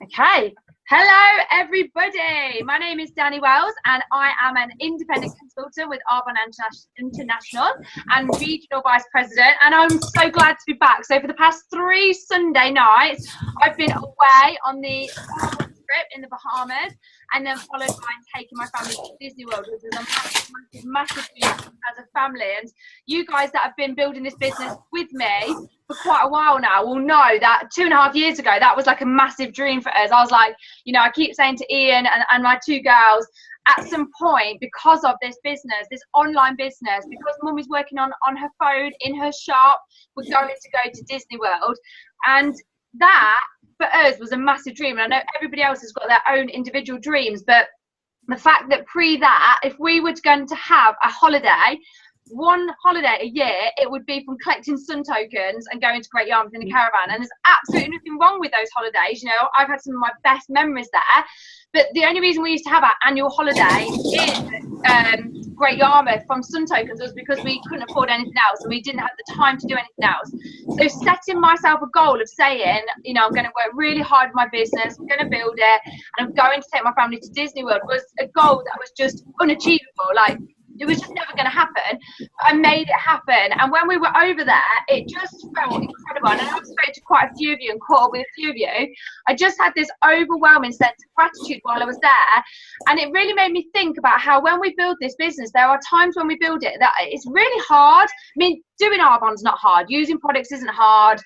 Okay. Hello, everybody. My name is Danny Wells, and I am an independent consultant with Arbonne International and Regional Vice President, and I'm so glad to be back. So for the past 3 Sunday nights, I've been away on the trip in the Bahamas, and then followed by taking my family to Disney World, which is a massive thing as a family. And you guys that have been building this business with me for quite a while now will know that 2.5 years ago, that was like a massive dream for us. I was like, you know, I keep saying to Ian and my 2 girls, at some point, because of this business, this online business, because Mum is working on her phone in her shop, we're going to go to Disney World. And that for us was a massive dream. And I know everybody else has got their own individual dreams, but the fact that pre that, if we were going to have a holiday, one holiday a year, it would be from collecting Sun tokens and going to Great Yarmouth in a caravan. And there's absolutely nothing wrong with those holidays. You know, I've had some of my best memories there. But the only reason we used to have our annual holiday in Great Yarmouth from Sun tokens was because we couldn't afford anything else and we didn't have the time to do anything else. So setting myself a goal of saying, you know, I'm going to work really hard with my business, I'm going to build it, and I'm going to take my family to Disney World was a goal that was just unachievable. Like, it was just never going to happen. I made it happen. And when we were over there, it just felt incredible. And I spoke to quite a few of you and caught up with a few of you. I just had this overwhelming sense of gratitude while I was there. And it really made me think about how when we build this business, there are times when we build it that it's really hard. I mean, doing Arbonne's not hard. Using products isn't hard.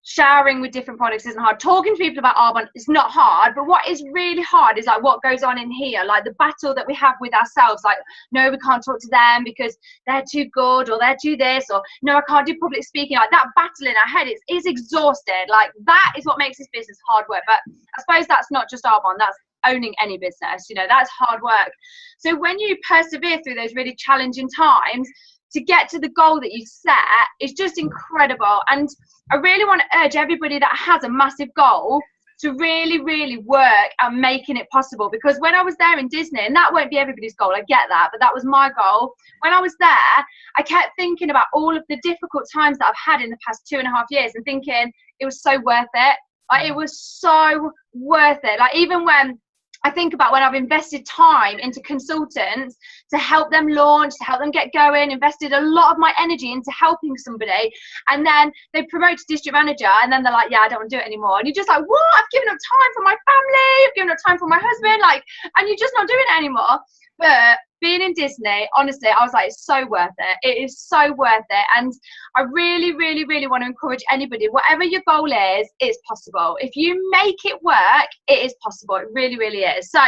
Sharing with different products isn't hard. Talking to people about Arbonne is not hard, but what is really hard is like what goes on in here, like the battle that we have with ourselves. Like, no, we can't talk to them because they're too good, or they're too this, or no, I can't do public speaking. Like that battle in our head is exhausted. Like that is what makes this business hard work. But I suppose that's not just Arbonne, that's owning any business. You know, that's hard work. So when you persevere through those really challenging times, to get to the goal that you set is just incredible. And I really want to urge everybody that has a massive goal to really, really work at making it possible. Because when I was there in Disney, and that won't be everybody's goal, I get that, but that was my goal. When I was there, I kept thinking about all of the difficult times that I've had in the past 2.5 years and thinking it was so worth it. Like, it was so worth it. Like, even when I think about when I've invested time into consultants to help them launch, to help them get going, invested a lot of my energy into helping somebody, and then they promote to district manager, and then they're like, yeah, I don't want to do it anymore. And you're just like, what? I've given up time for my family, I've given up time for my husband, like, and you're just not doing it anymore. But being in Disney, honestly, I was like, it's so worth it. It is so worth it. And I really, really, really want to encourage anybody, whatever your goal is, it's possible. If you make it work, it is possible. It really, really is. So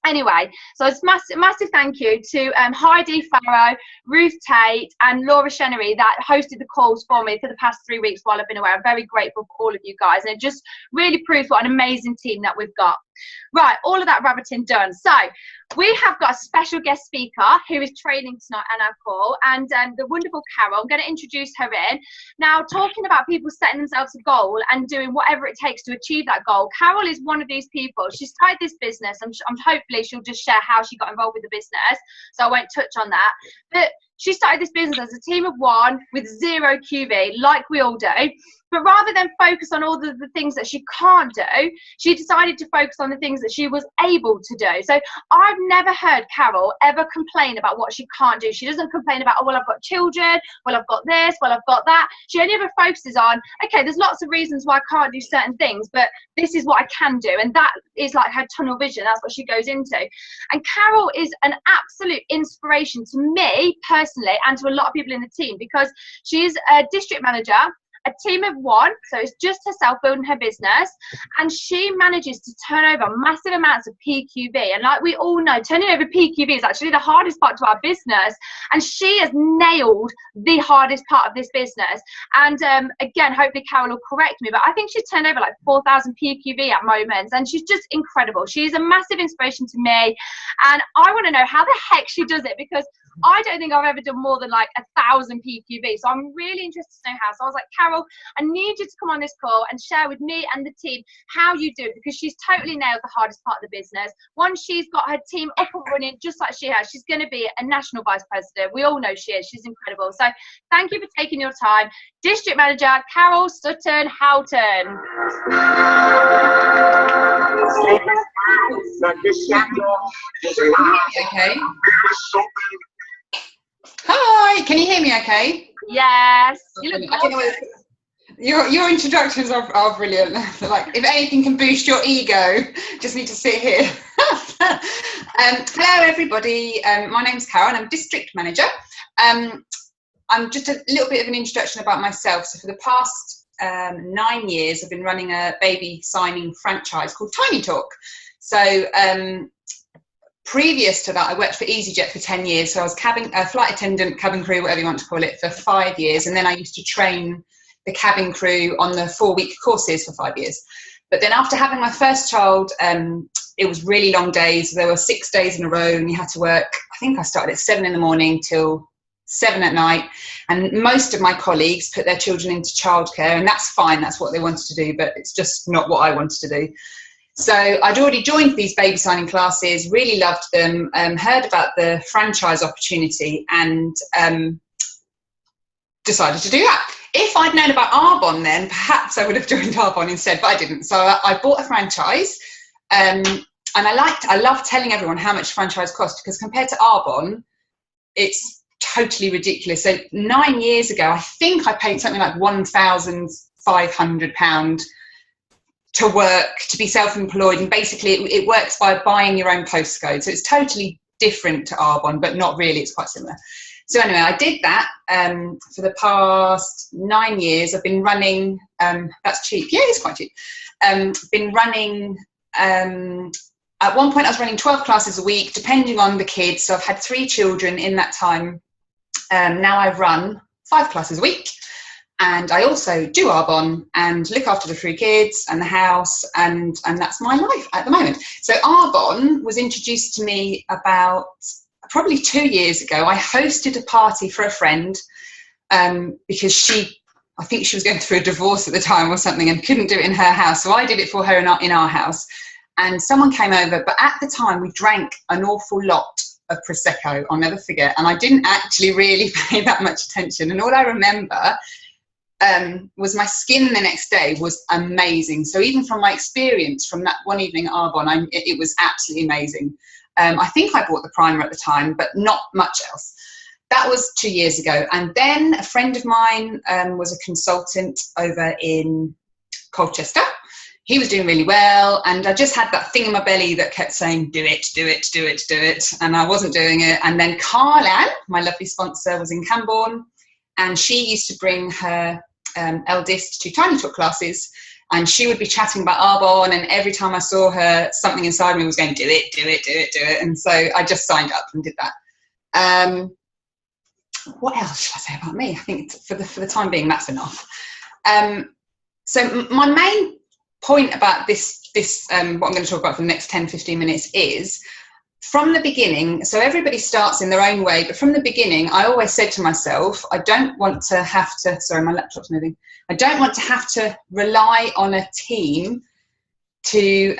anyway, so it's massive thank you to Heidi Farrow, Ruth Tate, and Laura Chenery that hosted the calls for me for the past 3 weeks while I've been away. I'm very grateful for all of you guys, and it just really proves what an amazing team that we've got. Right, all of that rabbiting done. So we have got a special guest speaker who is training tonight on our call, and the wonderful Carol. I'm going to introduce her in. Now, talking about people setting themselves a goal and doing whatever it takes to achieve that goal, Carol is one of these people. She started this business. I'm hopefully she'll just share how she got involved with the business, so I won't touch on that. But she started this business as a team of 1 with 0 QV, like we all do. But rather than focus on all the things that she can't do, she decided to focus on the things that she was able to do. So I've never heard Carol ever complain about what she can't do. She doesn't complain about, oh, well, I've got children, well, I've got this, well, I've got that. She only ever focuses on, okay, there's lots of reasons why I can't do certain things, but this is what I can do. And that is like her tunnel vision. That's what she goes into. And Carol is an absolute inspiration to me personally and to a lot of people in the team, because she's a district manager, a team of 1, so it's just herself building her business, and she manages to turn over massive amounts of PQV. And like we all know, turning over PQV is actually the hardest part to our business, and she has nailed the hardest part of this business. And again, hopefully Carol will correct me, but I think she's turned over like 4,000 PQV at moments, and she's just incredible. She's a massive inspiration to me, and I want to know how the heck she does it, because I don't think I've ever done more than like 1,000 PQV. So I'm really interested to know how. So I was like, Carol, I need you to come on this call and share with me and the team how you do it, because she's totally nailed the hardest part of the business. Once she's got her team up and running just like she has, she's going to be a national vice president. We all know she is. She's incredible. So thank you for taking your time. District Manager Carol Sutton Houghton. Okay. Hi, can you hear me okay? Yes. You look I don't know your introductions are brilliant. Like, if anything can boost your ego, just need to sit here. Hello everybody, my name's Carol and I'm district manager. I'm just a little bit of an introduction about myself. So for the past 9 years, I've been running a baby signing franchise called Tiny Talk. So previous to that, I worked for EasyJet for 10 years. So I was flight attendant, cabin crew, whatever you want to call it, for 5 years. And then I used to train the cabin crew on the 4-week courses for 5 years. But then after having my first child, it was really long days. There were 6 days in a row and you had to work. I think I started at 7 in the morning till 7 at night. And most of my colleagues put their children into childcare, and that's fine. That's what they wanted to do, but it's just not what I wanted to do. So I'd already joined these baby signing classes, really loved them, heard about the franchise opportunity and decided to do that. If I'd known about Arbonne then, perhaps I would have joined Arbonne instead, but I didn't. So I bought a franchise, and I love telling everyone how much franchise costs, because compared to Arbonne, it's totally ridiculous. So 9 years ago, I think I paid something like £1,500 to work, to be self-employed, and basically it works by buying your own postcode. So it's totally different to Arbonne, but not really, it's quite similar. So anyway, I did that for the past 9 years. I've been running, that's cheap, yeah, it's quite cheap. Been running, at one point I was running 12 classes a week, depending on the kids. So I've had 3 children in that time. Now I run 5 classes a week. And I also do Arbonne and look after the 3 kids and the house, and that's my life at the moment. So Arbonne was introduced to me about probably 2 years ago. I hosted a party for a friend because I think she was going through a divorce at the time or something and couldn't do it in her house. So I did it for her in our house. And someone came over, but at the time we drank an awful lot of Prosecco, I'll never forget. And I didn't actually really pay that much attention. And all I remember was my skin the next day was amazing. So even from my experience from that one evening at Arbonne, it was absolutely amazing. I think I bought the primer at the time, but not much else. That was 2 years ago. And then a friend of mine was a consultant over in Colchester. He was doing really well, and I just had that thing in my belly that kept saying, do it, do it, do it, do it, and I wasn't doing it. And then Carlan, my lovely sponsor, was in Camborne, and she used to bring her eldest to Tiny Talk classes, and she would be chatting about Arbonne, and every time I saw her, something inside me was going, do it, do it, do it, do it. And so I just signed up and did that. What else should I say about me? I think for the time being, that's enough. So my main point about this what I'm going to talk about for the next 10-15 minutes is, from the beginning, so everybody starts in their own way, but from the beginning, I always said to myself, I don't want to have to, sorry, my laptop's moving. I don't want to have to rely on a team to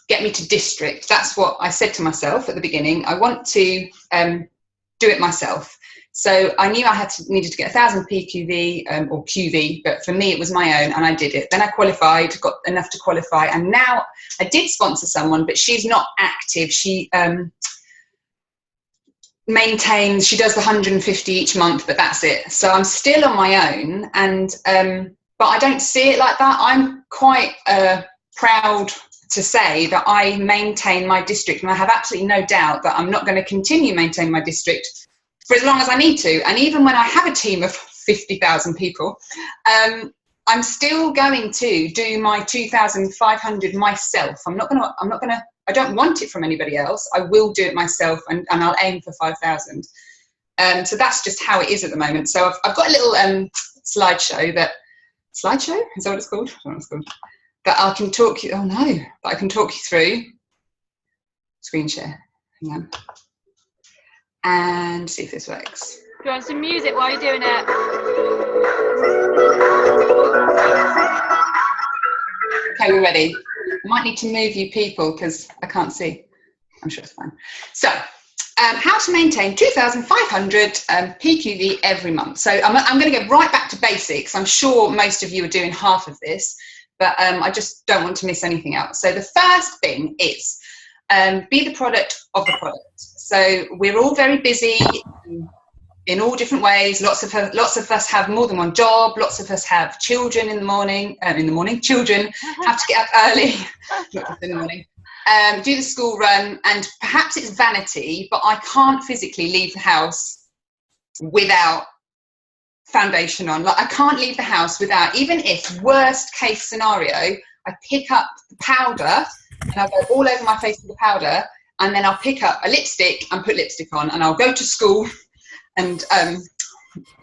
get me to district. That's what I said to myself at the beginning. I want to do it myself. So I knew I needed to get 1,000 PQV or QV, but for me it was my own, and I did it. Then I qualified, got enough to qualify, and now I did sponsor someone, but she's not active. She maintains, she does the 150 each month, but that's it. So I'm still on my own, and but I don't see it like that. I'm quite proud to say that I maintain my district, and I have absolutely no doubt that I'm not going to continue maintaining my district for as long as I need to. And even when I have a team of 50,000 people, I'm still going to do my 2,500 myself. I don't want it from anybody else. I will do it myself, and I'll aim for 5,000. So that's just how it is at the moment. So I've got a little slideshow, is that what it's called? I don't know what it's called. That I can talk you, that I can talk you through. Screen share, hang on. And see if this works. Do you want some music while you're doing it? Okay, we're ready. I might need to move you people because I can't see. I'm sure it's fine. So, how to maintain 2,500 PQV every month. So I'm going to go right back to basics. I'm sure most of you are doing half of this, but I just don't want to miss anything else. So the first thing is, be the product of the product. So we're all very busy in all different ways. Lots of us have more than one job. Lots of us have children in the morning. Children have to get up early, not just in the morning. Do the school run, and perhaps it's vanity, but I can't physically leave the house without foundation on. Like, I can't leave the house without, even if worst case scenario, I pick up the powder and I'll go all over my face with the powder, and then I'll pick up a lipstick and put lipstick on, and I'll go to school and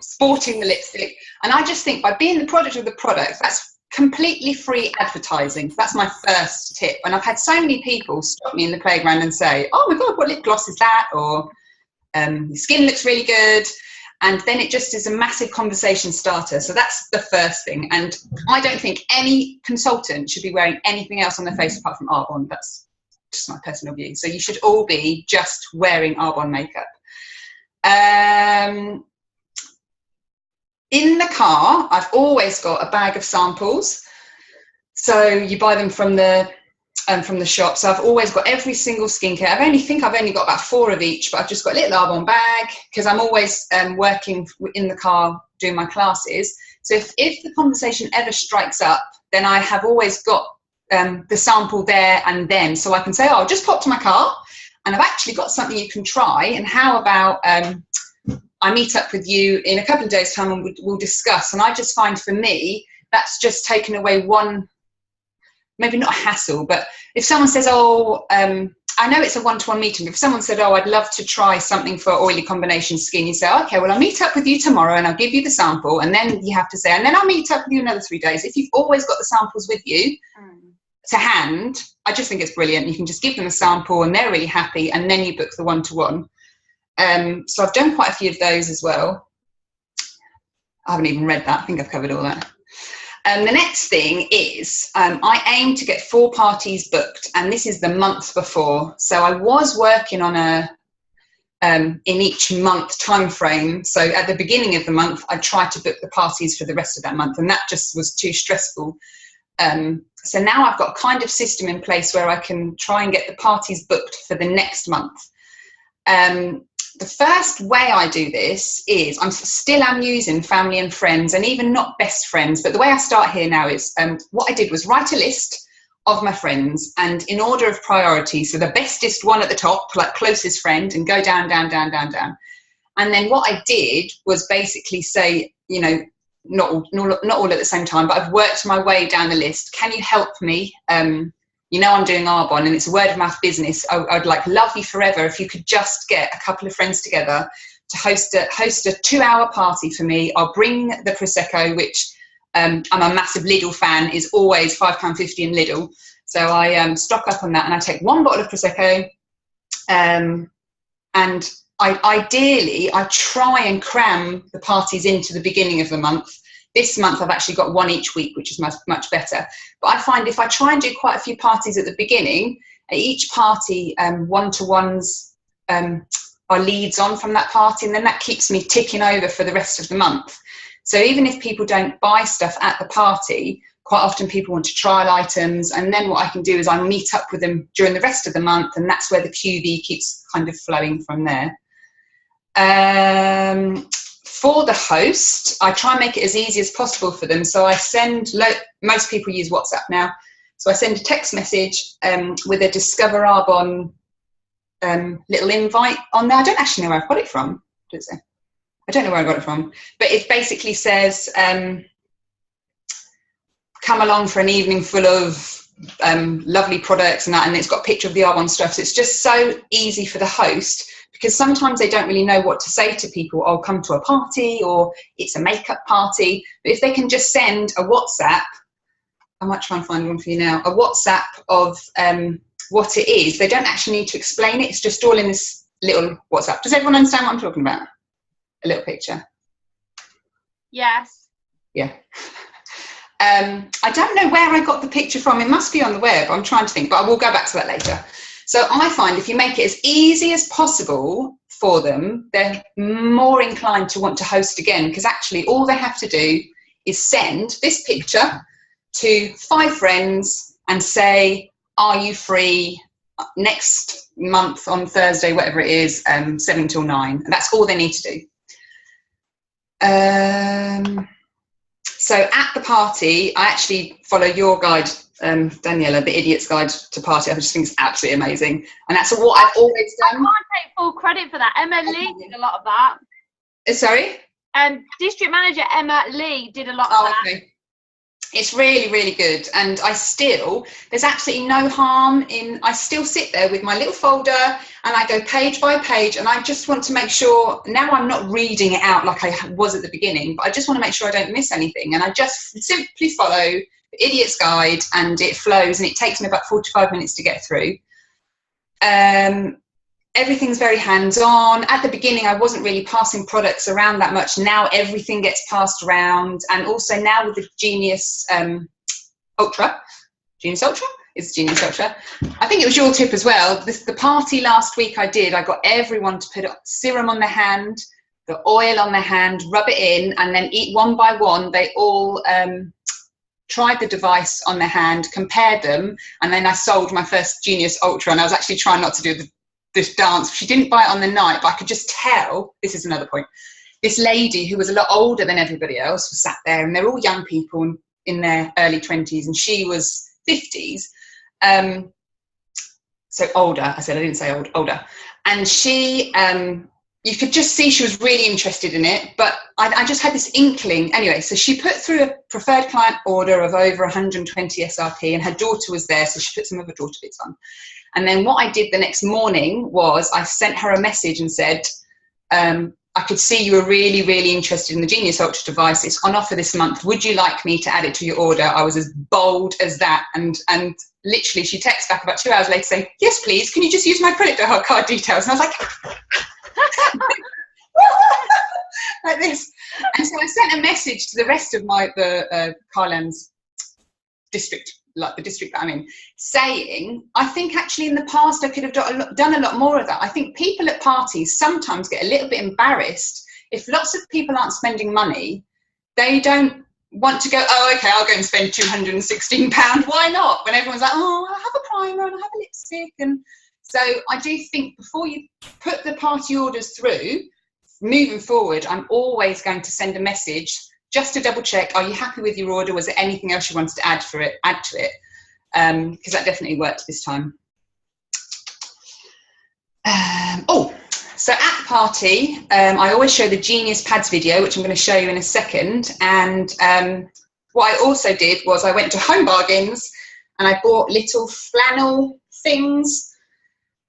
sporting the lipstick. And I just think by being the product of the product, that's completely free advertising. That's my first tip. And I've had so many people stop me in the playground and say, oh my God, what lip gloss is that? Or your skin looks really good. And then it just is a massive conversation starter. So that's the first thing. And I don't think any consultant should be wearing anything else on their face apart from Arbonne. That's just my personal view. So you should all be just wearing Arbonne makeup. In the car, I've always got a bag of samples. So you buy them from the shop. So I've always got every single skincare. I've only got about 4 of each, but I've just got a little Arbonne bag because I'm always working in the car doing my classes. So if the conversation ever strikes up, then I have always got the sample there and then. So I can say, oh, just pop to my car and I've actually got something you can try. And how about I meet up with you in a couple of days' time and we'll discuss. And I just find for me, that's just taken away one, maybe not a hassle, but if someone says, oh, I know it's a one-to-one meeting. If someone said, oh, I'd love to try something for oily combination skin, you say, okay, well, I'll meet up with you tomorrow and I'll give you the sample. And then you have to say, and then I'll meet up with you another 3 days. If you've always got the samples with you to hand, I just think it's brilliant. You can just give them a sample and they're really happy. And then you book the one-to-one. So I've done quite a few of those as well. I haven't even read that. I think I've covered all that. The next thing is I aim to get 4 parties booked, and this is the month before. So I was working on in each month time frame. So at the beginning of the month, I tried to book the parties for the rest of that month, and that just was too stressful. So now I've got a kind of system in place where I can try and get the parties booked for the next month. The first way I do this is I'm using family and friends, and even not best friends, but the way I start here now is what I did was write a list of my friends, and in order of priority, so the bestest one at the top, like closest friend, and go down, down, down, down, down. And then what I did was basically say, you know, not all at the same time, but I've worked my way down the list. Can you help me? You know, I'm doing Arbonne and it's a word of mouth business. I'd like love you forever if you could just get a couple of friends together to host a 2-hour party for me. I'll bring the Prosecco, which I'm a massive Lidl fan, is always £5.50 in Lidl. So I stock up on that, and I take 1 bottle of Prosecco. And ideally, I try and cram the parties into the beginning of the month. This month I've actually got 1 each week, which is much better. But I find if I try and do quite a few parties at the beginning, at each party one-to-ones are leads on from that party, and then that keeps me ticking over for the rest of the month. So even if people don't buy stuff at the party, quite often people want to trial items, and then what I can do is I meet up with them during the rest of the month, and that's where the QV keeps kind of flowing from there. For the host, I try and make it as easy as possible for them. So I send, most people use WhatsApp now. So I send a text message with a Discover Arbonne little invite on there. I don't actually know where I've got it from, does it? I don't know where I got it from. But it basically says, come along for an evening full of lovely products and that. And it's got a picture of the Arbonne stuff. So it's just so easy for the host, because sometimes they don't really know what to say to people. I'll come to a party, or it's a makeup party. But if they can just send a WhatsApp, I might try and find one for you now, a WhatsApp of what it is. They don't actually need to explain it. It's just all in this little WhatsApp. Does everyone understand what I'm talking about? A little picture. Yes. Yeah. I don't know where I got the picture from. It must be on the web. I'm trying to think, but I will go back to that later. So I find if you make it as easy as possible for them, they're more inclined to want to host again, because actually all they have to do is send this picture to 5 friends and say, are you free next month on Thursday, whatever it is, 7 till 9. And that's all they need to do. So at the party, I actually follow your guide, Daniela, the Idiot's Guide to Party. I just think it's absolutely amazing. And that's what I've always done. I can't take full credit for that. Emma Lee did a lot of that. Sorry? District Manager Emma Lee did a lot of that. Okay. It's really, really good. And there's absolutely no harm in, I still sit there with my little folder and I go page by page, and I just want to make sure, now I'm not reading it out like I was at the beginning, but I just want to make sure I don't miss anything. And I just simply follow the Idiot's Guide, and it flows, and it takes me about 45 minutes to get through. Everything's very hands-on. At the beginning, I wasn't really passing products around that much. Now everything gets passed around. And also now with the Genius Ultra, Genius Ultra? It's Genius Ultra. I think it was your tip as well. The party last week I got everyone to put serum on their hand, the oil on their hand, rub it in, and then eat one by one. They all tried the device on their hand, compared them, and then I sold my first Genius Ultra, and I was actually trying not to do this dance. She didn't buy it on the night, but I could just tell, this is another point, this lady who was a lot older than everybody else was sat there, and they're all young people in their early 20s, and she was 50s. So older, I said, I didn't say old, older. And she, you could just see she was really interested in it, but I just had this inkling. Anyway, so she put through a preferred client order of over 120 SRP, and her daughter was there, so she put some of her daughter bits on. And then what I did the next morning was I sent her a message and said, I could see you were really, really interested in the Genius Ultra device. It's on offer this month. Would you like me to add it to your order? I was as bold as that. And literally she texted back about 2 hours later saying, yes, please, can you just use my credit card details? And I was like, like this. And so I sent a message to the rest of the Carlan's district, like the district that I'm in, saying, I think actually in the past I could have done a lot more of that. I think people at parties sometimes get a little bit embarrassed. If lots of people aren't spending money, they don't want to go, oh, okay, I'll go and spend £216. Why not? When everyone's like, oh, I have a primer and I have a lipstick. And so I do think before you put the party orders through, moving forward, I'm always going to send a message just to double check, are you happy with your order? Was there anything else you wanted to add to it? Because that definitely worked this time. So at the party, I always show the Genius Pads video, which I'm going to show you in a second. And what I also did was I went to Home Bargains and I bought little flannel things.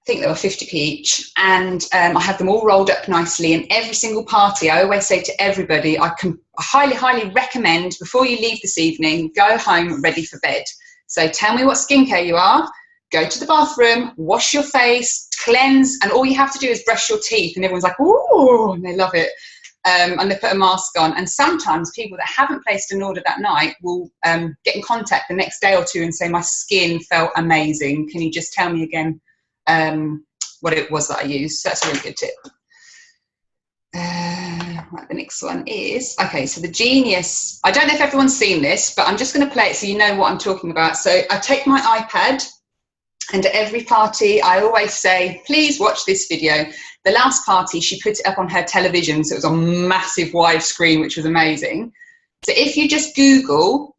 I think they were 50p each, and I have them all rolled up nicely. And every single party, I always say to everybody, I highly, highly recommend before you leave this evening, go home ready for bed. So tell me what skincare you are, go to the bathroom, wash your face, cleanse, and all you have to do is brush your teeth. And everyone's like, ooh, and they love it. And they put a mask on. And sometimes people that haven't placed an order that night will get in contact the next day or two and say, my skin felt amazing. Can you just tell me again what it was that I used? So that's a really good tip. Right, the next one is, okay, so the Genius, I don't know if everyone's seen this, but I'm just going to play it so you know what I'm talking about. So I take my iPad, and at every party I always say, please watch this video. The last party, she put it up on her television, so it was on massive wide screen, which was amazing. So if you just Google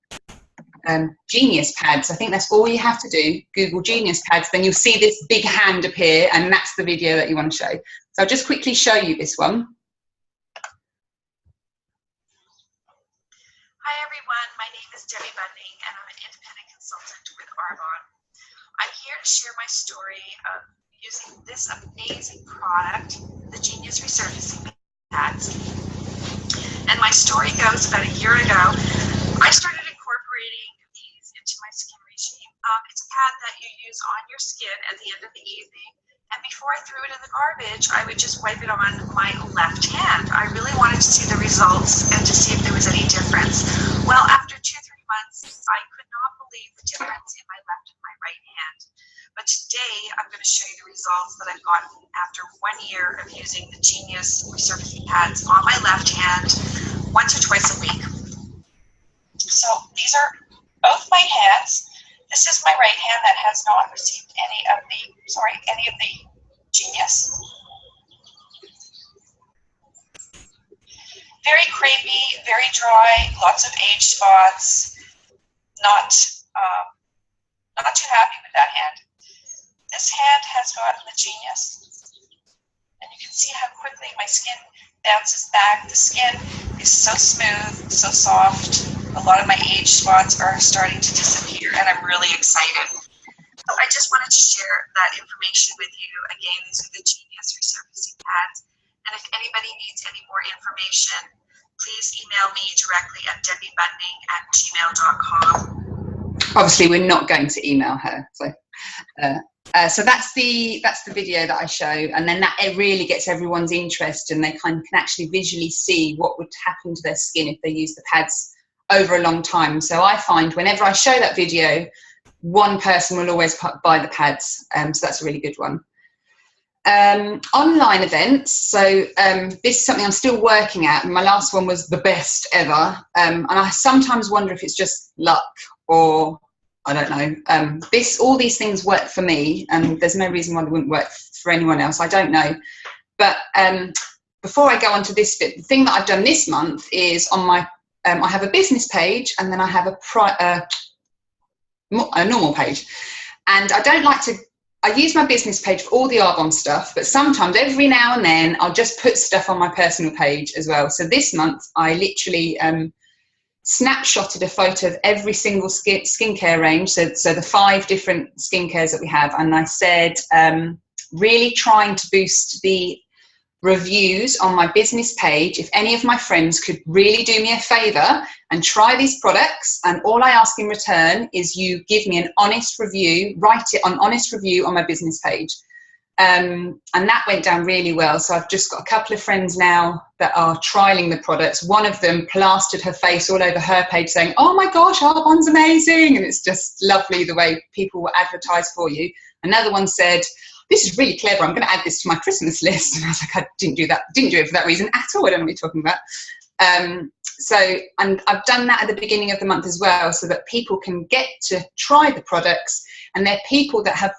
Genius Pads, I think that's all you have to do, Google Genius Pads, then you'll see this big hand appear, and that's the video that you want to show. So I'll just quickly show you this one. Hi everyone, my name is Debbie Bunting and I'm an independent consultant with Arbonne. I'm here to share my story of using this amazing product, the Genius Resurfacing Pads. And my story goes about a year ago, I started incorporating these into my skin regime. It's a pad that you use on your skin at the end of the evening. And before I threw it in the garbage, I would just wipe it on my left hand. I really wanted to see the results and to see if there was any difference. Well, after 2-3 months, I could not believe the difference in my left and my right hand. But today, I'm going to show you the results that I've gotten after 1 year of using the Genius Resurfacing Pads on my left hand once or twice a week. So these are both my hands. This is my right hand that has not received any of the Genius. Very crepey, very dry, lots of age spots. Not too happy with that hand. This hand has gotten the Genius. And you can see how quickly my skin bounces back. The skin is so smooth, so soft. A lot of my age spots are starting to disappear, and I'm really excited. So I just wanted to share that information with you. Again, these are the Genius resurfacing pads. And if anybody needs any more information, please email me directly at debbybunding@gmail.com. Obviously, we're not going to email her. So that's the video that I show, and then that it really gets everyone's interest, and they can actually visually see what would happen to their skin if they use the pads over a long time. So I find whenever I show that video, one person will always buy the pads. So that's a really good one. Online events. So this is something I'm still working at. My last one was the best ever. And I sometimes wonder if it's just luck or I don't know. All these things work for me, and there's no reason why they wouldn't work for anyone else. I don't know. But before I go on to this bit, the thing that I've done this month is on my, I have a business page, and then I have a normal page. And I don't like to, I use my business page for all the Arbonne stuff, but sometimes every now and then I'll just put stuff on my personal page as well. So this month I literally snapshotted a photo of every single skincare range. So the 5 different skincares that we have. And I said, really trying to boost the reviews on my business page. If any of my friends could really do me a favor and try these products, and all I ask in return is you give me an honest review, write it on honest review on my business page. And that went down really well. So I've just got a couple of friends now that are trialing the products. One of them plastered her face all over her page saying, oh my gosh, Arbonne's amazing. And it's just lovely the way people will advertise for you. Another one said, this is really clever, I'm going to add this to my Christmas list. And I was like, I didn't do it for that reason at all. I don't know what you're talking about. And I've done that at the beginning of the month as well, so that people can get to try the products, and they're people that have,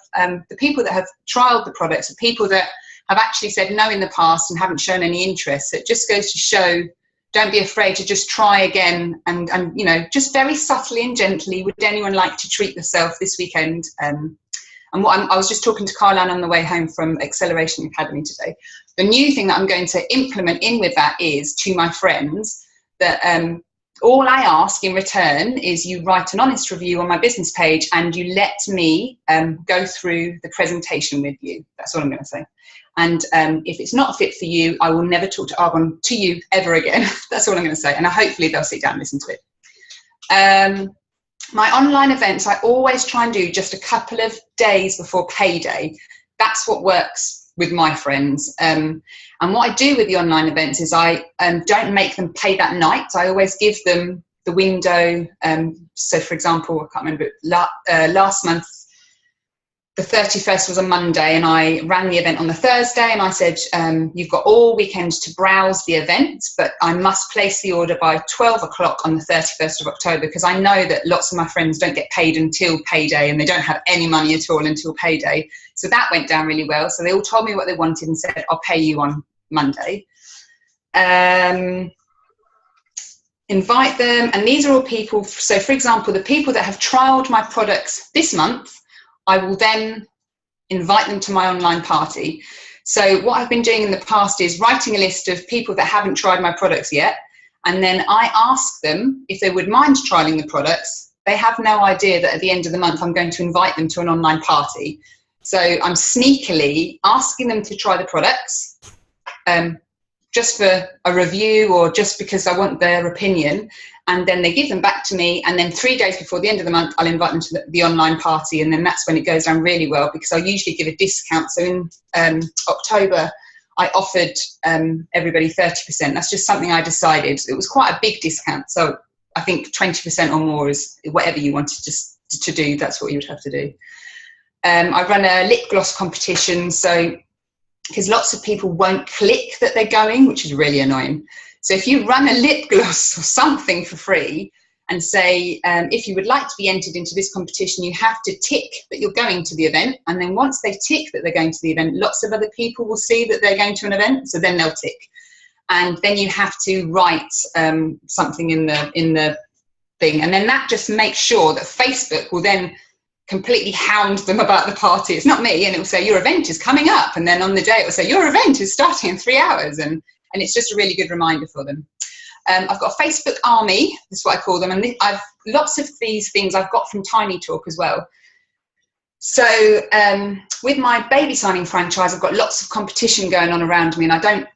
the people that have trialed the products are people that have actually said no in the past and haven't shown any interest. So it just goes to show, don't be afraid to just try again, and you know, just very subtly and gently, would anyone like to treat themselves this weekend? And I was just talking to Carlan on the way home from Acceleration Academy today. The new thing that I'm going to implement in with that is, to my friends, that all I ask in return is you write an honest review on my business page, and you let me go through the presentation with you. That's all I'm going to say. And if it's not fit for you, I will never talk to Arbonne to you ever again. That's all I'm going to say. And hopefully they'll sit down and listen to it. My online events, I always try and do just a couple of days before payday. That's what works with my friends. And what I do with the online events is I don't make them pay that night. I always give them the window. So for example, I can't remember, last month, the 31st was a Monday, and I ran the event on the Thursday, and I said, you've got all weekend to browse the event, but I must place the order by 12 o'clock on the 31st of October, because I know that lots of my friends don't get paid until payday, and they don't have any money at all until payday. So that went down really well. So they all told me what they wanted and said, I'll pay you on Monday. Invite them, and these are all people. So for example, the people that have trialed my products this month, I will then invite them to my online party. So what I've been doing in the past is writing a list of people that haven't tried my products yet, and then I ask them if they would mind trialing the products. They have no idea that at the end of the month I'm going to invite them to an online party. So I'm sneakily asking them to try the products, just for a review or just because I want their opinion, and then they give them back to me, and then 3 days before the end of the month I'll invite them to the online party, and then that's when it goes down really well, because I usually give a discount. So in October I offered everybody 30%. That's just something I decided. It was quite a big discount, so I think 20% or more is whatever you wanted just to do, that's what you would have to do. I run a lip gloss competition, so because lots of people won't click that they're going, which is really annoying. So if you run a lip gloss or something for free, and say, if you would like to be entered into this competition, you have to tick that you're going to the event. And then once they tick that they're going to the event, lots of other people will see that they're going to an event, so then they'll tick. And then you have to write something in the thing, and then that just makes sure that Facebook will then completely hound them about the party. It's not me, and it will say your event is coming up, and then on the day it will say your event is starting in 3 hours, and it's just a really good reminder for them. I've got a Facebook army, that's what I call them, and I've lots of these things I've got from Tiny Talk as well. So with my baby signing franchise, I've got lots of competition going on around me, and I don't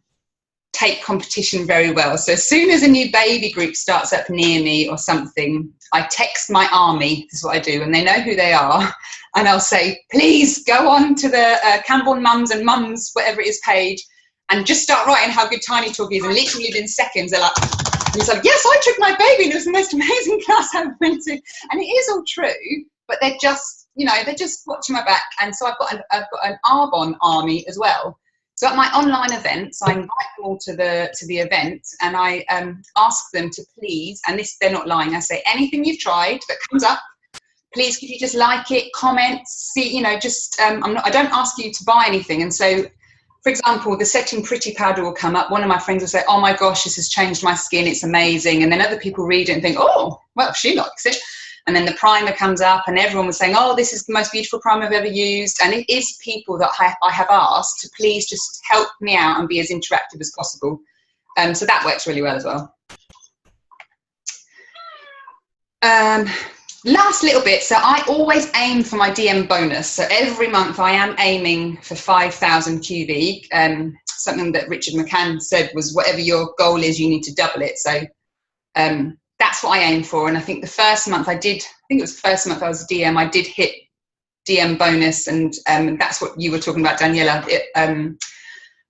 take competition very well. So as soon as a new baby group starts up near me or something, I text my army, this is what I do, and they know who they are, and I'll say, please go on to the Camborne Mums and Mums, whatever it is, page, and just start writing how good Tiny Talk is, and literally within seconds they're like, and it's like, yes, I took my baby and it was the most amazing class I ever went to. And it is all true, but they're just, you know, they're just watching my back. And so I've got an Arbonne army as well. So at my online events, I invite them all to the event, and I ask them to please, and this, they're not lying, I say, anything you've tried that comes up, please could you just like it, comment, see, you know, just, I don't ask you to buy anything. And so, for example, the Setting Pretty powder will come up. One of my friends will say, oh my gosh, this has changed my skin, it's amazing. And then other people read it and think, oh, well, she likes it. And then the primer comes up, and everyone was saying, oh, this is the most beautiful primer I've ever used. And it is people that I have asked to please just help me out and be as interactive as possible. So that works really well as well. Last little bit, so I always aim for my DM bonus. So every month I am aiming for 5,000 QV. Something that Richard McCann said was, whatever your goal is, you need to double it. So that's what I aim for. And I think the first month I think it was the first month I was DM, I did hit DM bonus, and that's what you were talking about, Daniela.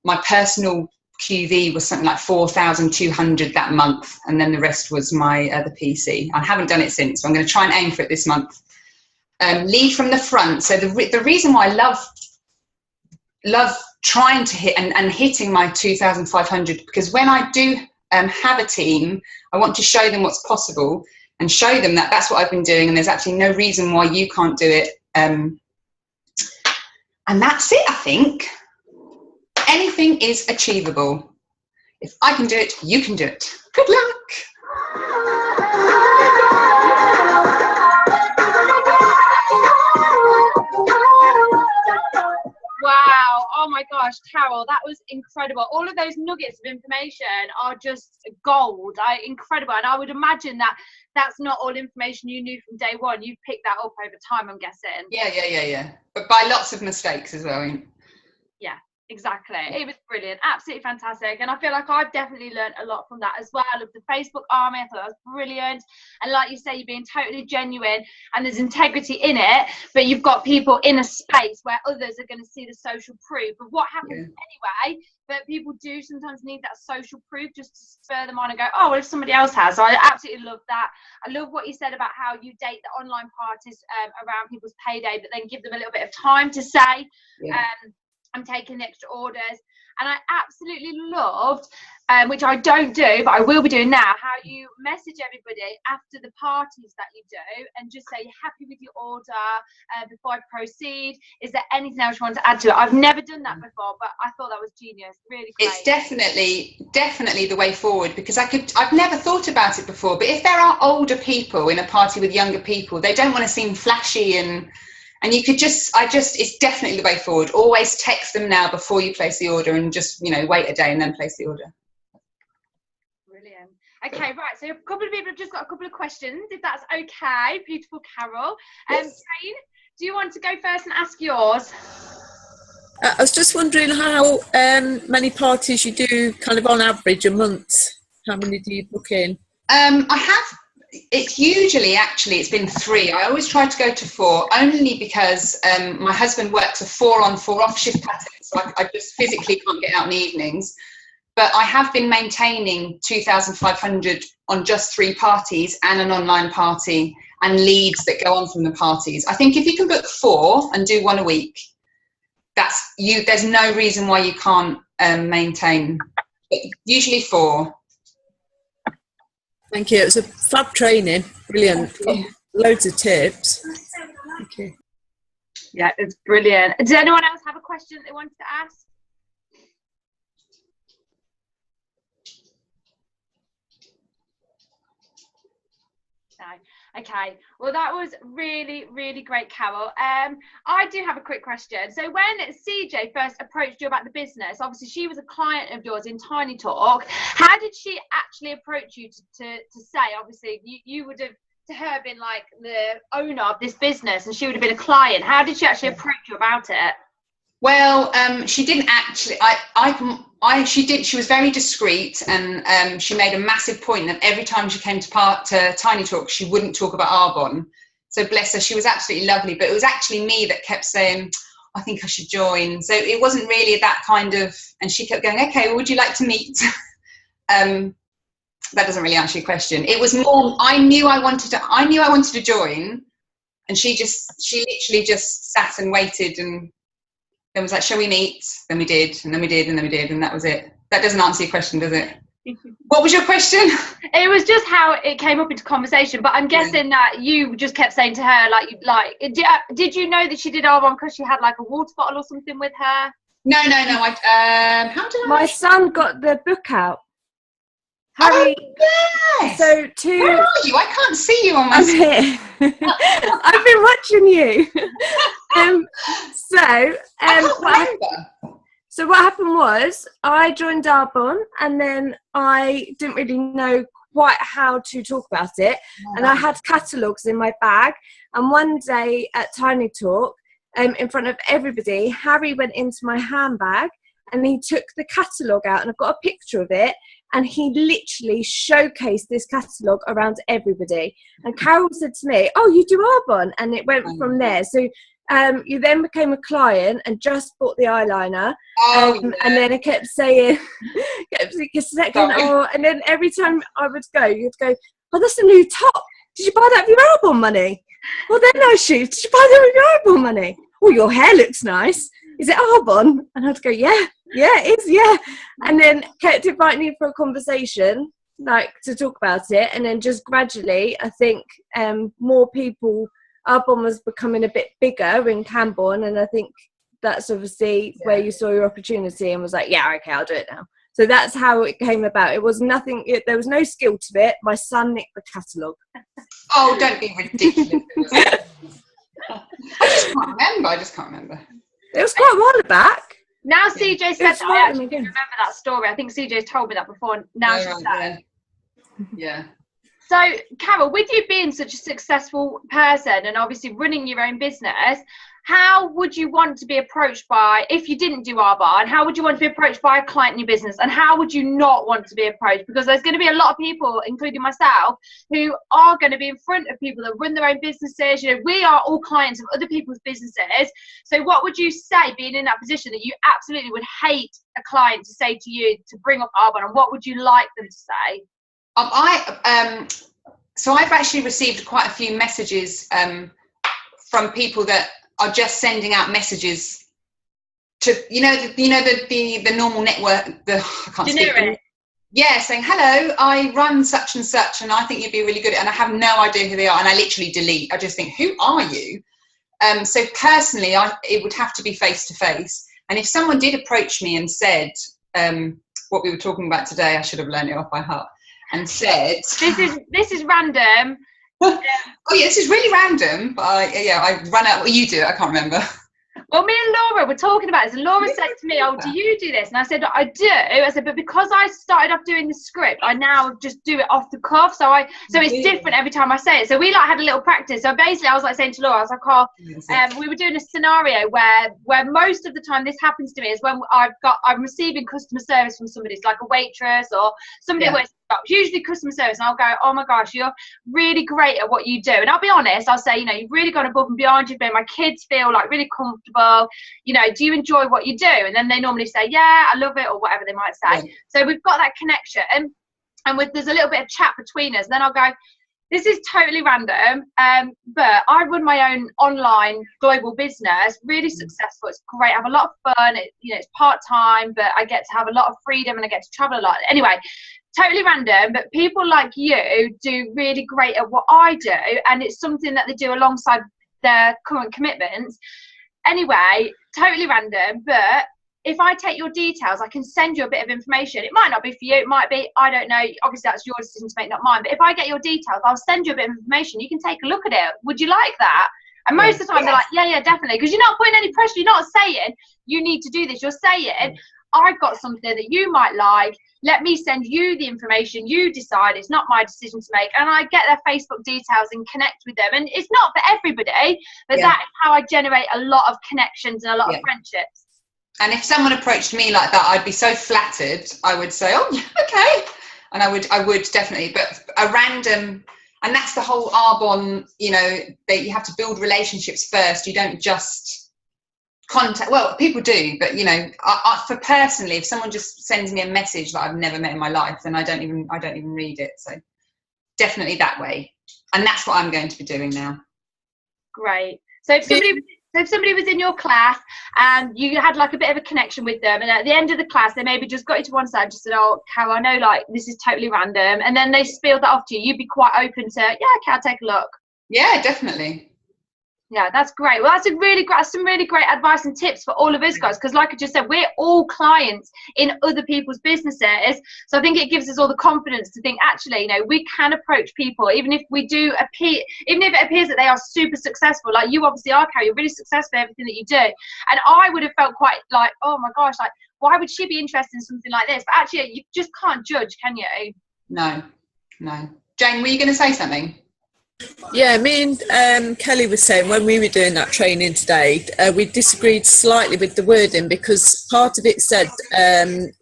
My personal QV was something like 4,200 that month, and then the rest was my other PC. I haven't done it since, so I'm going to try and aim for it this month. Lead from the front. So the reason why I love trying to hit and hitting my 2,500, because when I do have a team, I want to show them what's possible and show them that that's what I've been doing, and there's actually no reason why you can't do it. And that's it, I think. Anything is achievable. If I can do it, you can do it. Good luck. Wow, oh my gosh, Carol, that was incredible. All of those nuggets of information are just gold. Incredible. And I would imagine that that's not all information you knew from day one. You've picked that up over time, I'm guessing. Yeah. But by lots of mistakes as well. Yeah. Exactly. It was brilliant. Absolutely fantastic. And I feel like I've definitely learned a lot from that as well. Of the Facebook army, I thought that was brilliant. And like you say, you're being totally genuine and there's integrity in it, but you've got people in a space where others are going to see the social proof of what happens anyway. But people do sometimes need that social proof just to spur them on and go, oh, well, if somebody else has. So I absolutely love that. I love what you said about how you date the online parties around people's payday, but then give them a little bit of time to say, I'm taking extra orders. And I absolutely loved, which I don't do, but I will be doing now, how you message everybody after the parties that you do and just say you're happy with your order before I proceed. Is there anything else you want to add to it? I've never done that before, but I thought that was genius. Really great. It's definitely the way forward, because I've never thought about it before, but if there are older people in a party with younger people, they don't want to seem flashy, and you could it's definitely the way forward. Always text them now before you place the order, and just, wait a day and then place the order. Brilliant. Okay, right. So a couple of people have just got a couple of questions, if that's okay. Beautiful Carol. Yes. Jane, do you want to go first and ask yours? I was just wondering how many parties you do kind of on average a month. How many do you book in? It's usually, it's been 3. I always try to go to 4, only because my husband works a 4-on 4-off shift pattern, so I just physically can't get out in the evenings. But I have been maintaining 2,500 on just 3 parties and an online party and leads that go on from the parties. I think if you can book 4 and do 1 a week, there's no reason why you can't maintain. But usually 4. Thank you. It was a fab training. Brilliant. Got loads of tips. Thank you. Yeah, it's brilliant. Does anyone else have a question they wanted to ask? No. Okay. Well, that was really, really great, Carol. I do have a quick question. So when CJ first approached you about the business, obviously she was a client of yours in Tiny Talk. How did she actually approach you to say, obviously, you would have to her been like the owner of this business and she would have been a client. How did she actually approach you about it? Well, she didn't actually. She was very discreet, and she made a massive point that every time she came to Tiny Talk, she wouldn't talk about Arbonne. So bless her, she was absolutely lovely. But it was actually me that kept saying, "I think I should join." So it wasn't really that kind of. And she kept going, "Okay, well, would you like to meet?" That doesn't really answer your question. It was more. I knew I wanted to join, and she literally just sat and waited and. Then was like, shall we meet? Then we did, and then we did, and then we did, and that was it. That doesn't answer your question, does it? What was your question? It was just how it came up into conversation, but I'm guessing that you just kept saying to her, did you know that she did Arbonne because she had like a water bottle or something with her? No. How did I? My son got the book out. Harry. Oh, yes. So where are you? I can't see you on my screen. I've been watching you. So what happened was I joined Arbonne and then I didn't really know quite how to talk about it. And I had catalogues in my bag. And one day at Tiny Talk, in front of everybody, Harry went into my handbag and he took the catalogue out, and I've got a picture of it, and he literally showcased this catalogue around everybody. And Carol said to me, "Oh, you do Arbonne?" And it went from there. So you then became a client and just bought the eyeliner. And then I kept saying, and then every time I would go, you'd go, "Oh, that's a new top. Did you buy that with your Arbonne money? Well, they're no shoes. Did you buy that with your Arbonne money? Oh, your hair looks nice. Is it Arbonne?" And I'd go, yeah, it is, yeah. And then kept inviting you for a conversation, like to talk about it. And then just gradually, I think more people, Arbonne was becoming a bit bigger in Camborne. And I think that's obviously where you saw your opportunity and was like, yeah, okay, I'll do it now. So that's how it came about. It was nothing, there was no skill to it. My son nicked the catalogue. Oh, don't be ridiculous. I just can't remember. It was quite a while back. Now CJ said that, I actually remember that story. I think CJ's told me that before. Now she's saying. Yeah. So, Carol, with you being such a successful person and obviously running your own business, how would you want to be approached by, if you didn't do Arbonne, how would you want to be approached by a client in your business? And how would you not want to be approached? Because there's going to be a lot of people, including myself, who are going to be in front of people that run their own businesses. You know, we are all clients of other people's businesses. So what would you say, being in that position, that you absolutely would hate a client to say to you to bring up Arbonne? And what would you like them to say? So I've actually received quite a few messages from people that are just sending out messages to the normal network, I can't speak. Yeah, saying, "Hello, I run such and such, and I think you'd be really good at," and I have no idea who they are, and I literally delete. I just think, who are you? So personally, it would have to be face to face. And if someone did approach me and said what we were talking about today, I should have learned it off by heart, and said, "This is random." Oh yeah, this is really random, but I run out. Well, you do it. I can't remember. Well, me and Laura were talking about this, and Laura said to me, "Oh, do you do this?" And I said, "I do." I said, "But because I started off doing the script, I now just do it off the cuff. So it's different every time I say it." So we had a little practice. So basically, I was saying to Laura, I was like, "Oh, we were doing a scenario where most of the time this happens to me is when I'm receiving customer service from somebody. It's like a waitress or somebody who works. Usually customer service, and I'll go, "Oh my gosh, you're really great at what you do." And I'll be honest, I'll say, "You've really gone above and beyond. You've made my kids feel like really comfortable. Do you enjoy what you do?" And then they normally say, "Yeah, I love it," or whatever they might say. So we've got that connection, and there's a little bit of chat between us. And then I'll go, "This is totally random, but I run my own online global business, really successful. It's great. I have a lot of fun. It's part-time, but I get to have a lot of freedom and I get to travel a lot. Anyway, totally random, but people like you do really great at what I do, and it's something that they do alongside their current commitments. Anyway, totally random, but if I take your details, I can send you a bit of information. It might not be for you, it might be, I don't know, obviously that's your decision to make, not mine, but if I get your details, I'll send you a bit of information. You can take a look at it. Would you like that? And most of the time they're like, yeah, definitely, because you're not putting any pressure. You're not saying you need to do this. You're saying, I've got something that you might like. Let me send you the information. You decide. It's not my decision to make. And I get their Facebook details and connect with them. And it's not for everybody, but that's how I generate a lot of connections and a lot of friendships. And if someone approached me like that, I'd be so flattered. I would say, oh, okay. And I would definitely, but a random, and that's the whole Arbonne, you know, that you have to build relationships first. You don't just contact, well, people do, but you know, for personally, if someone just sends me a message that I've never met in my life, then I don't even read it. So definitely that way. And that's what I'm going to be doing now. Great. So if somebody was in your class and you had like a bit of a connection with them, and at the end of the class they maybe just got you to one side, just said, oh, Carol, I know like this is totally random, and then they spilled that off to you, you'd be quite open to, yeah, okay, I'll take a look. Yeah, definitely. Yeah, that's great. Well, that's some really great advice and tips for all of us guys, because like I just said, we're all clients in other people's businesses. So I think it gives us all the confidence to think, actually, you know, we can approach people, even if it appears that they are super successful. Like you obviously are, Carrie, you're really successful in everything that you do. And I would have felt quite like, oh my gosh, like, why would she be interested in something like this? But actually, you just can't judge, can you? No. Jane, were you going to say something? Yeah, me and Kelly was saying when we were doing that training today, we disagreed slightly with the wording, because part of it said,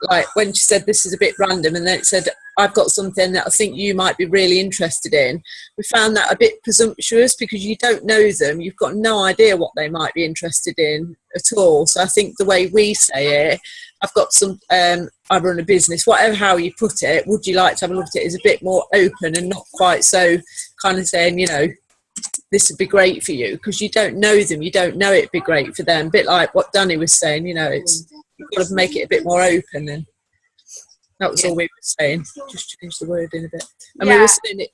like when she said this is a bit random, and then it said, I've got something that I think you might be really interested in. We found that a bit presumptuous, because you don't know them. You've got no idea what they might be interested in at all. So I think the way we say it, I've got some, I run a business, whatever how you put it, would you like to have a look at it, is a bit more open and not quite so kind of saying, you know, this would be great for you, because you don't know them, you don't know it'd be great for them. A bit like what Danny was saying, you know, it's, you've got to make it a bit more open, and that was all we were saying. Just change the word in a bit. And we were saying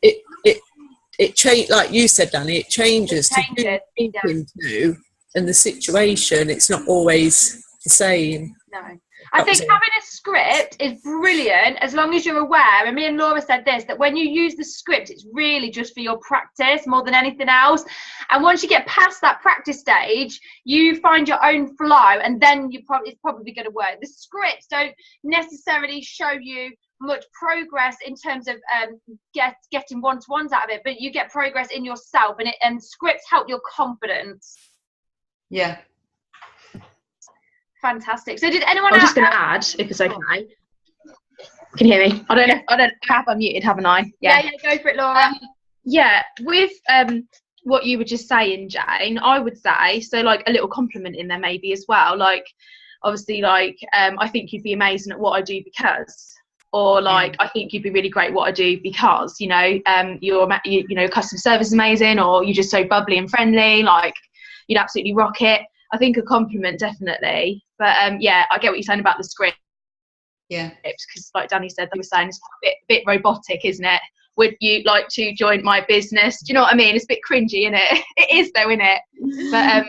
it changed, like you said, Danny, it changes to who you're speaking to and the situation. It's not always the same. No. I think having a script is brilliant as long as you're aware, and me and Laura said this, that when you use the script, it's really just for your practice more than anything else. And once you get past that practice stage, you find your own flow, and then it's probably going to work. The scripts don't necessarily show you much progress in terms of getting one-to-ones out of it, but you get progress in yourself, and scripts help your confidence. Yeah. Fantastic. So did anyone I was just going to add, if it's okay. Can you hear me? I don't have unmuted, haven't I? Yeah, go for it, Laura. Yeah, with what you were just saying, Jane, I would say, so like a little compliment in there maybe as well. Like, obviously, like, I think you'd be amazing at what I do because, or like, I think you'd be really great at what I do because, you know, your customer service is amazing, or you're just so bubbly and friendly, like, you'd absolutely rock it. I think a compliment, definitely. But yeah, I get what you're saying about the script. Yeah. Because like Danny said, they were saying it's a bit robotic, isn't it? Would you like to join my business? Do you know what I mean? It's a bit cringy, isn't it? It is though, isn't it? But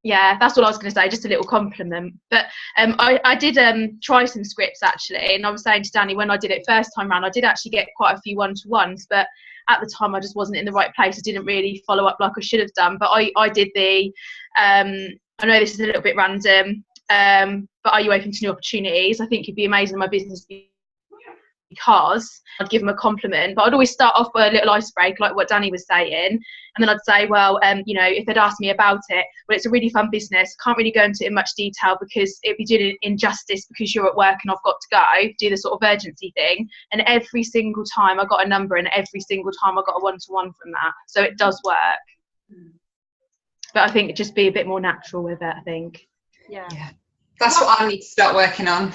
yeah, that's what I was going to say, just a little compliment. But I did try some scripts actually, and I was saying to Danny, when I did it first time round, I did actually get quite a few one-to-ones, but at the time I just wasn't in the right place. I didn't really follow up like I should have done. But I did the I know this is a little bit random, but are you open to new opportunities? I think you'd be amazing in my business because I'd give them a compliment, but I'd always start off with a little icebreaker like what Danny was saying, and then I'd say, well, you know, if they'd asked me about it, well, it's a really fun business, can't really go into it in much detail because it'd be doing it injustice because you're at work and I've got to go, do the sort of urgency thing. And every single time I got a number, and every single time I got a one-to-one from that, so it does work. But I think just be a bit more natural with it, I think. Yeah. That's what I need to start working on.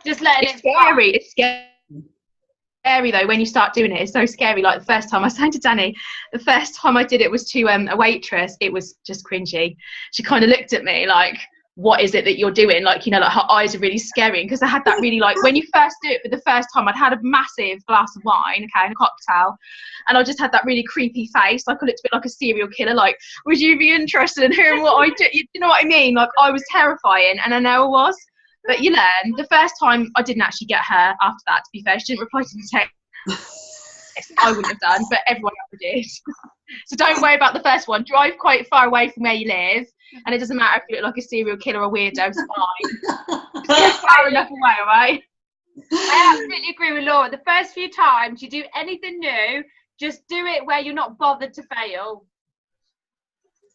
Just letting it's scary. It's scary though when you start doing it. It's so scary. Like the first time I was saying to Danny, the first time I did it was to a waitress. It was just cringy. She kind of looked at me like, what is it that you're doing? Like, you know, like her eyes are really scary, because I had that really, like, when you first do it for the first time, I'd had a massive glass of wine, okay, and a cocktail, and I just had that really creepy face, like I looked a bit like a serial killer, like, would you be interested in hearing what I do? You know what I mean? Like, I was terrifying, and I know I was, but you learn. The first time I didn't actually get her after that, to be fair. She didn't reply to the text. I wouldn't have done, but everyone else did. So don't worry about the first one. Drive quite far away from where you live, and it doesn't matter if you look like a serial killer or weirdo, it's fine. Just far enough away, all right? I absolutely agree with Laura. The first few times you do anything new, just do it where you're not bothered to fail.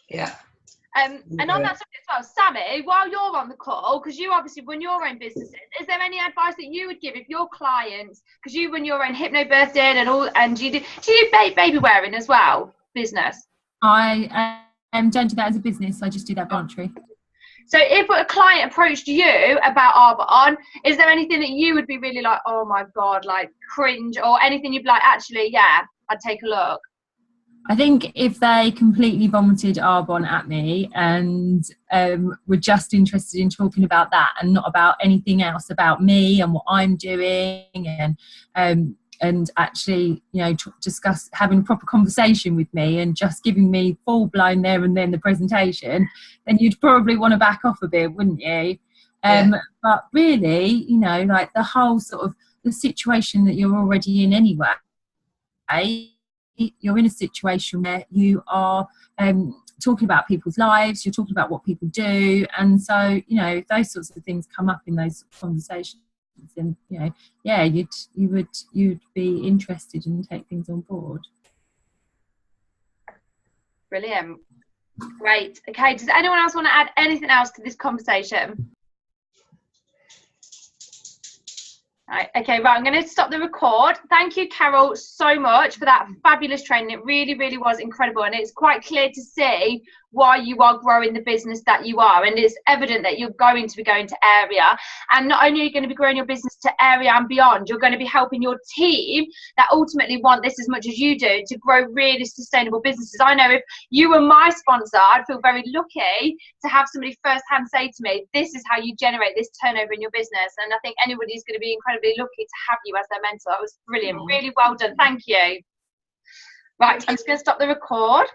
Yeah. And on that subject as well, Sammy, while you're on the call, because you obviously run your own businesses, is there any advice that you would give if your clients, because you run your own hypnobirthing and all, and do you baby wearing as well, business? I don't do that as a business. I just do that voluntary. So if a client approached you about Arbonne, is there anything that you would be really like, oh my God, like cringe, or anything you'd be like, actually, yeah, I'd take a look? I think if they completely vomited Arbonne at me and were just interested in talking about that and not about anything else about me and what I'm doing, and actually, you know, discuss having a proper conversation with me and just giving me full blown there and then the presentation, then you'd probably want to back off a bit, wouldn't you? But really, you know, like the whole sort of the situation that you're already in anyway, you're in a situation where you are talking about people's lives, you're talking about what people do, and so, you know, if those sorts of things come up in those conversations, then, you know, yeah, you'd be interested and take things on board. Brilliant. Great. Okay, does anyone else want to add anything else to this conversation? Right, okay, right, I'm going to stop the record. Thank you, Carol, so much for that fabulous training. It really, really was incredible, and it's quite clear to see why you are growing the business that you are, and it's evident that you're going to be going to area, and not only are you going to be growing your business to area and beyond, you're going to be helping your team that ultimately want this as much as you do to grow really sustainable businesses. I know if you were my sponsor, I'd feel very lucky to have somebody firsthand say to me, this is how you generate this turnover in your business, and I think anybody's going to be incredibly lucky to have you as their mentor. It was brilliant. Really well done. Thank you. Right, I'm just going to stop the record.